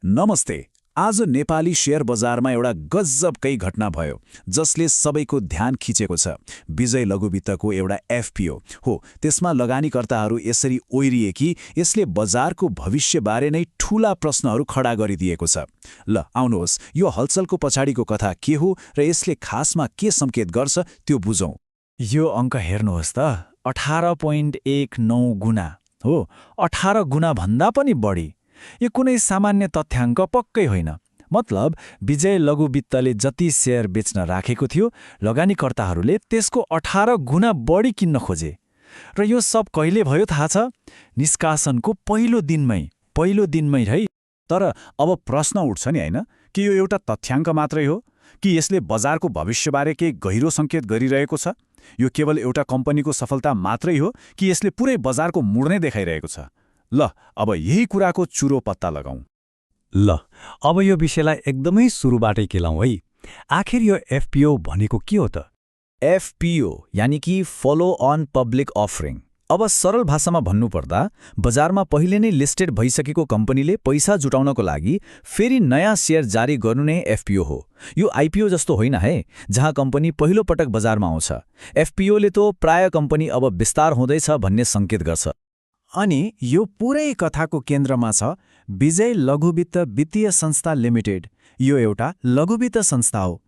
नमस्ते। आज नेपाली शेयर बजारमा एउटा गजबकै घटना भयो जसले सबैको ध्यान खिचेको छ। विजय लघुवित्तको एउटा एफपीओ हो। त्यसमा लगानीकर्ताहरू यसरी ओइरिए कि यसले बजारको भविष्यबारे नै ठूला प्रश्नहरू खडा गरिदिएको छ। ल आउनुहोस्, यो हलचलको पछाडिको कथा के हो र यसले खासमा के संकेत गर्छ त्यो बुझौं। यो अङ्क हेर्नुहोस् त, 18.19 गुणा हो। 18 गुणा भन्दा पनि बढी। यो कुनै सामान्य तथ्याङ्क पक्कै होइन। मतलब विजय लघुवित्तले जति शेयर बेच्न राखेको थियो, लगानीकर्ताहरूले त्यसको 18 गुणा बढी किन्न खोजे। र यो सब कहिले भयो थाहा छ? निष्कासनको पहिलो दिनमै है। तर अब प्रश्न उठ्छ नि, होइन, कि यो एउटा तथ्याङ्क मात्रै हो कि यसले बजारको भविष्यबारे केही गहिरो संकेत गरिरहेको छ? यो केवल एउटा कम्पनीको सफलता मात्रै हो कि यसले पुरै बजारको मुड नै देखाइरहेको छ? ल अब यही कुराको चुरो पत्ता लगाउँ। ल अब यो विषयलाई एकदमै सुरुबाटै केलाउँ है। आखिर यो एफपीओ भनेको के हो त? एफपीओ यानि कि फलो अन पब्लिक अफरिङ। अब सरल भाषामा भन्नुपर्दा, बजारमा पहिले नै लिस्टेड भइसकेको कम्पनीले पैसा जुटाउनको लागि फेरि नयाँ शेयर जारी गर्नु नै एफपीओ हो। यो आइपीओ जस्तो होइन है, जहाँ कम्पनी पहिलो पटक बजारमा आउँछ। एफपीओले त प्राय कम्पनी अब विस्तार हुँदैछ भन्ने संकेत गर्छ। अनि यो पुरै कथाको केन्द्रमा छ विजय लघुवित्त वित्तीय संस्था लिमिटेड। यो एउटा लघुवित्त संस्था हो।